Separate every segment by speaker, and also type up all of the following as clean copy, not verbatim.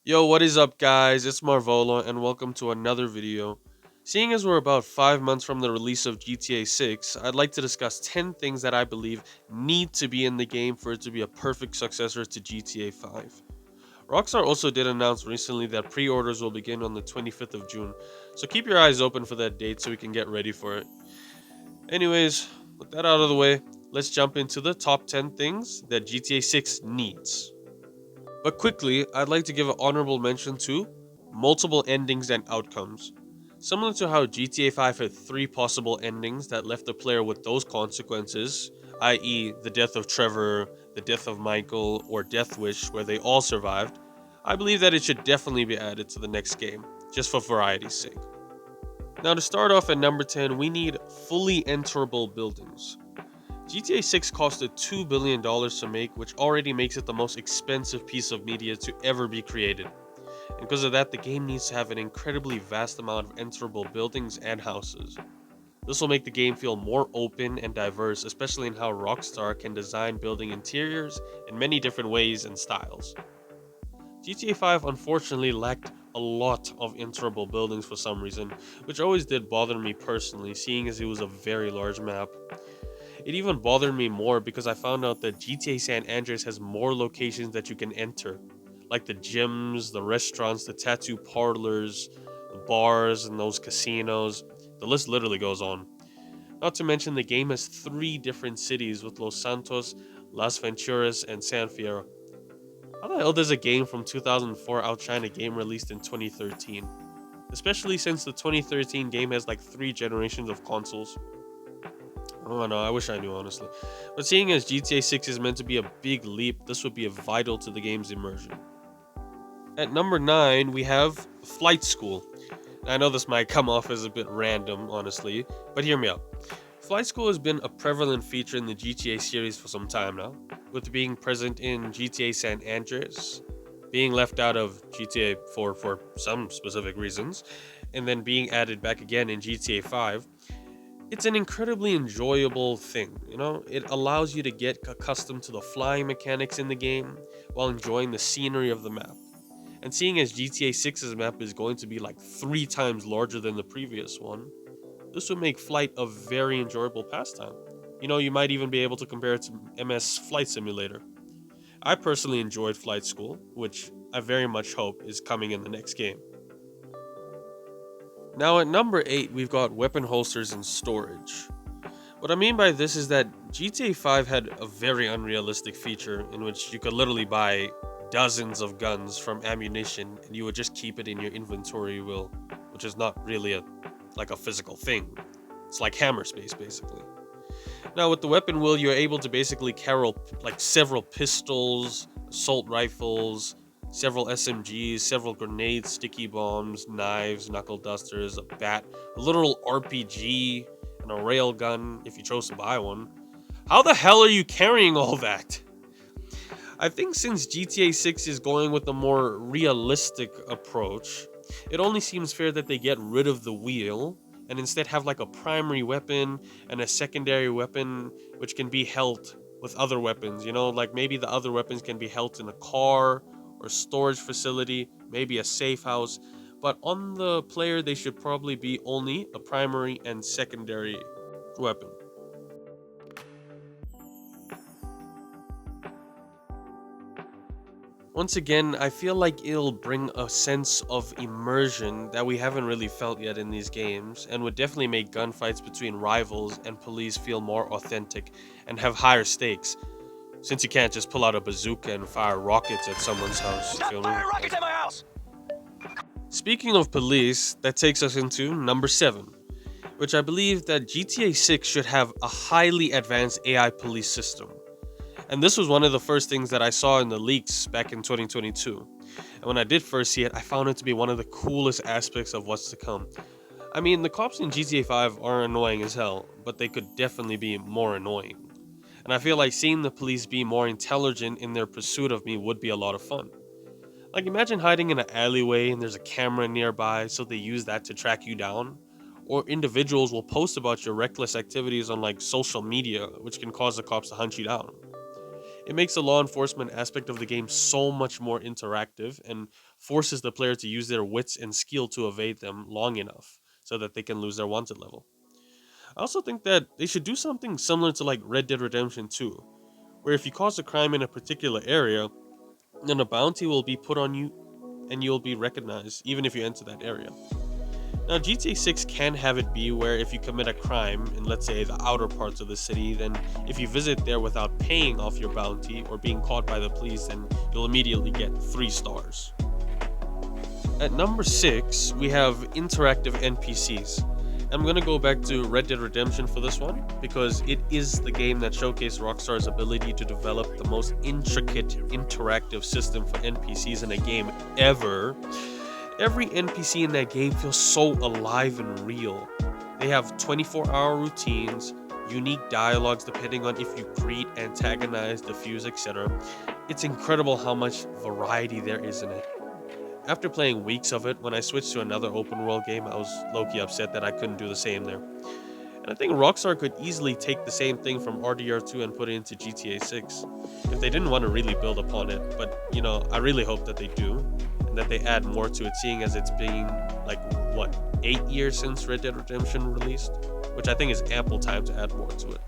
Speaker 1: Yo, what is up, guys? It's Marvolo, and welcome to another video. Seeing as we're about 5 months from the release of GTA 6, I'd like to discuss 10 things that I believe need to be in the game for it to be a perfect successor to GTA 5. Rockstar also did announce recently that pre-orders will begin on the 25th of June, so keep your eyes open for that date so we can get ready for it. Anyways, with that out of the way, let's jump into the top 10 things that GTA 6 needs. But quickly, I'd like to give an honorable mention to multiple endings and outcomes. Similar to how GTA 5 had three possible endings that left the player with those consequences, i.e., the death of Trevor, the death of Michael, or Death Wish, where they all survived, I believe that it should definitely be added to the next game, just for variety's sake. Now, to start off at number 10, we need fully enterable buildings. GTA 6 costed $2 billion to make, which already makes it the most expensive piece of media to ever be created. And because of that, the game needs to have an incredibly vast amount of enterable buildings and houses. This will make the game feel more open and diverse, especially in how Rockstar can design building interiors in many different ways and styles. GTA 5 unfortunately lacked a lot of enterable buildings for some reason, which always did bother me personally, seeing as it was a very large map. It even bothered me more because I found out that GTA San Andreas has more locations that you can enter, like the gyms, the restaurants, the tattoo parlors, the bars, and those casinos. The list literally goes on. Not to mention, the game has three different cities with Los Santos, Las Venturas, and San Fierro. How the hell does a game from 2004 outshine a game released in 2013? Especially since the 2013 game has like three generations of consoles. Oh no, I wish I knew honestly. But seeing as GTA 6 is meant to be a big leap, this would be vital to the game's immersion. At number 9, we have Flight School. I know this might come off as a bit random, honestly, but hear me out. Flight School has been a prevalent feature in the GTA series for some time now, with being present in GTA San Andreas, being left out of GTA 4 for some specific reasons, and then being added back again in GTA 5. It's an incredibly enjoyable thing, It allows you to get accustomed to the flying mechanics in the game while enjoying the scenery of the map. And seeing as GTA 6's map is going to be like 3 times larger than the previous one, this would make flight a very enjoyable pastime. You might even be able to compare it to MS Flight Simulator. I personally enjoyed Flight School, which I very much hope is coming in the next game. Now at number 8, we've got weapon holsters and storage. What I mean by this is that GTA 5 had a very unrealistic feature in which you could literally buy dozens of guns from ammunition and you would just keep it in your inventory wheel, which is not really like a physical thing. It's like hammer space basically. Now with the weapon wheel, you're able to basically carry like several pistols, assault rifles, several SMGs, several grenades, sticky bombs, knives, knuckle dusters, a bat, a literal RPG, and a railgun if you chose to buy one. How the hell are you carrying all that? I think since GTA 6 is going with a more realistic approach, it only seems fair that they get rid of the wheel and instead have like a primary weapon and a secondary weapon which can be held with other weapons, like maybe the other weapons can be held in a car or storage facility, maybe a safe house, but on the player they should probably be only a primary and secondary weapon. Once again, I feel like it'll bring a sense of immersion that we haven't really felt yet in these games, and would definitely make gunfights between rivals and police feel more authentic and have higher stakes, since you can't just pull out a bazooka and fire rockets at someone's house, you feel me?
Speaker 2: Rockets at my house!
Speaker 1: Speaking of police, that takes us into number 7, which I believe that GTA 6 should have a highly advanced AI police system. And this was one of the first things that I saw in the leaks back in 2022. And when I did first see it, I found it to be one of the coolest aspects of what's to come. I mean, the cops in GTA 5 are annoying as hell, but they could definitely be more annoying. And I feel like seeing the police be more intelligent in their pursuit of me would be a lot of fun. Like imagine hiding in an alleyway and there's a camera nearby, so they use that to track you down. Or individuals will post about your reckless activities on like social media, which can cause the cops to hunt you down. It makes the law enforcement aspect of the game so much more interactive and forces the player to use their wits and skill to evade them long enough so that they can lose their wanted level. I also think that they should do something similar to like Red Dead Redemption 2, where if you cause a crime in a particular area, then a bounty will be put on you and you'll be recognized even if you enter that area. Now, GTA 6 can have it be where if you commit a crime in, let's say, the outer parts of the city, then if you visit there without paying off your bounty or being caught by the police, then you'll immediately get 3 stars. At number 6, we have interactive NPCs. I'm gonna go back to Red Dead Redemption for this one because it is the game that showcased Rockstar's ability to develop the most intricate interactive system for NPCs in a game ever. Every NPC in that game feels so alive and real. They have 24-hour routines, unique dialogues depending on if you greet, antagonize, defuse, etc. It's incredible how much variety there is in it. After playing weeks of it, when I switched to another open world game, I was low-key upset that I couldn't do the same there. And I think Rockstar could easily take the same thing from RDR2 and put it into GTA 6 if they didn't want to really build upon it. But, I really hope that they do and that they add more to it, seeing as it's been, 8 years since Red Dead Redemption released, which I think is ample time to add more to it.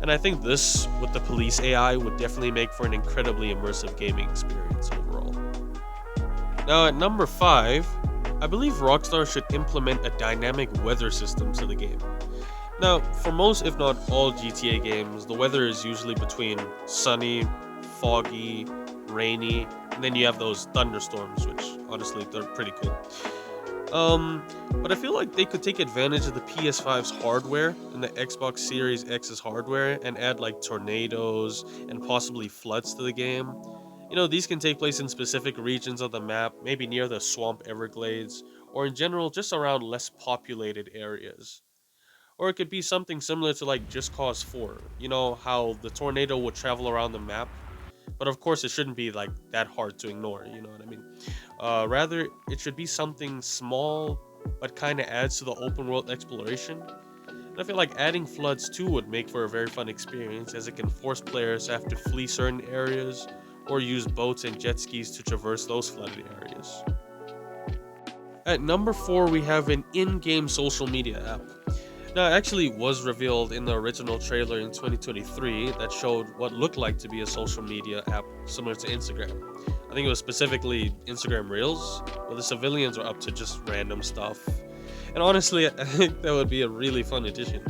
Speaker 1: And I think this, with the police AI, would definitely make for an incredibly immersive gaming experience overall. Now at number 5, I believe Rockstar should implement a dynamic weather system to the game. Now, for most if not all GTA games, the weather is usually between sunny, foggy, rainy, and then you have those thunderstorms, which honestly they're pretty cool. But I feel like they could take advantage of the PS5's hardware and the Xbox Series X's hardware and add like tornadoes and possibly floods to the game. These can take place in specific regions of the map, maybe near the swamp Everglades, or in general just around less populated areas. Or it could be something similar to like Just Cause 4, how the tornado would travel around the map. But of course, it shouldn't be like that hard to ignore, you know what I mean? Rather, it should be something small, but kind of adds to the open world exploration. And I feel like adding floods too would make for a very fun experience, as it can force players to have to flee certain areas or use boats and jet skis to traverse those flooded areas. At number 4, we have an in-game social media app. Now, it actually was revealed in the original trailer in 2023 that showed what looked like to be a social media app similar to Instagram. I think it was specifically Instagram Reels, where the civilians are up to just random stuff. And honestly, I think that would be a really fun addition.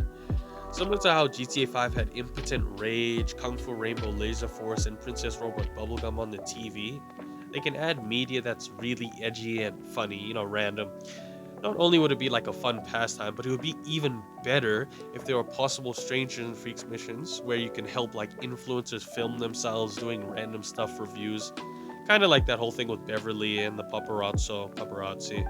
Speaker 1: Similar to how GTA 5 had Impotent Rage, Kung Fu Rainbow Laser Force, and Princess Robot Bubblegum on the TV, they can add media that's really edgy and funny, random. Not only would it be like a fun pastime, but it would be even better if there were possible Stranger Than Freaks missions where you can help like influencers film themselves doing random stuff for views. Kind of like that whole thing with Beverly and the paparazzi.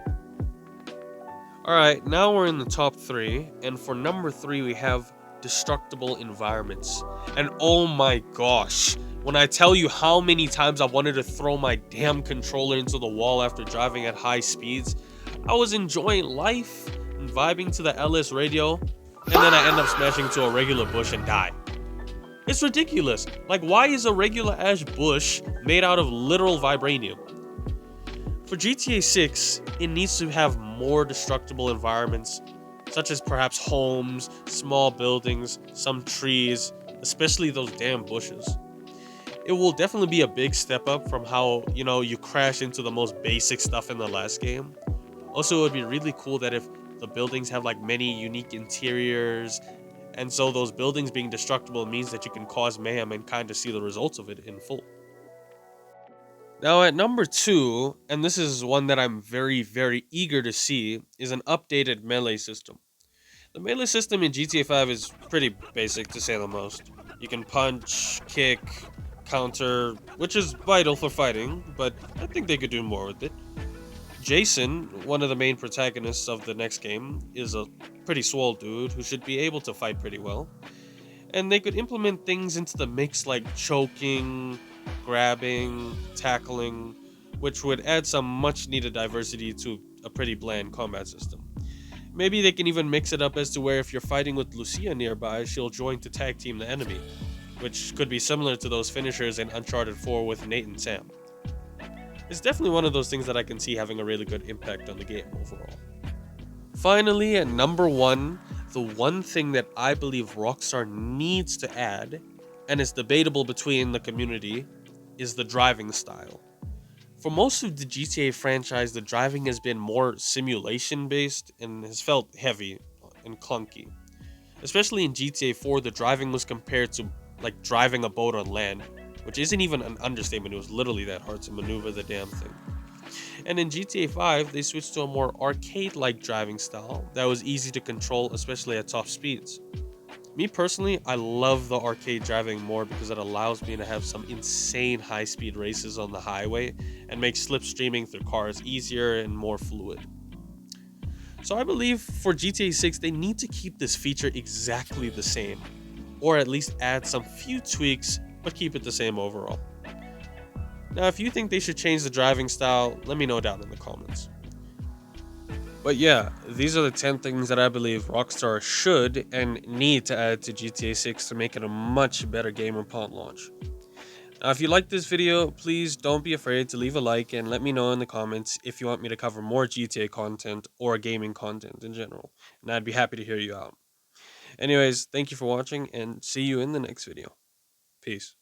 Speaker 1: Alright, now we're in the top 3, and for number 3 we have destructible environments. And oh my gosh, when I tell you how many times I wanted to throw my damn controller into the wall after driving at high speeds, I was enjoying life and vibing to the LS radio, and then I end up smashing into a regular bush and die. It's ridiculous. Like, why is a regular ash bush made out of literal vibranium? For GTA 6, it needs to have more destructible environments, such as perhaps homes, small buildings, some trees, especially those damn bushes. It will definitely be a big step up from how, you crash into the most basic stuff in the last game. Also, it would be really cool that if the buildings have like many unique interiors, and so those buildings being destructible means that you can cause mayhem and kind of see the results of it in full. Now at number 2, and this is one that I'm very, very eager to see, is an updated melee system. The melee system in GTA 5 is pretty basic to say the most. You can punch, kick, counter, which is vital for fighting, but I think they could do more with it. Jason, one of the main protagonists of the next game, is a pretty swole dude who should be able to fight pretty well. And they could implement things into the mix like choking, grabbing, tackling, which would add some much needed diversity to a pretty bland combat system. Maybe they can even mix it up as to where if you're fighting with Lucia nearby, she'll join to tag team the enemy, which could be similar to those finishers in Uncharted 4 with Nate and Sam. It's definitely one of those things that I can see having a really good impact on the game overall. Finally, at number one, the one thing that I believe Rockstar needs to add, and is debatable between the community, is the driving style. For most of the GTA franchise, the driving has been more simulation based and has felt heavy and clunky. Especially in GTA 4, the driving was compared to like driving a boat on land, which isn't even an understatement. It was literally that hard to maneuver the damn thing. And in GTA 5, they switched to a more arcade like driving style that was easy to control, especially at top speeds. Me personally, I love the arcade driving more because it allows me to have some insane high speed races on the highway and makes slipstreaming through cars easier and more fluid. So I believe for GTA 6, they need to keep this feature exactly the same, or at least add some few tweaks, but keep it the same overall. Now, if you think they should change the driving style, let me know down in the comments. But yeah, these are the 10 things that I believe Rockstar should and need to add to GTA 6 to make it a much better game upon launch. Now, if you liked this video, please don't be afraid to leave a like and let me know in the comments if you want me to cover more GTA content or gaming content in general, and I'd be happy to hear you out. Anyways, thank you for watching and see you in the next video. Peace.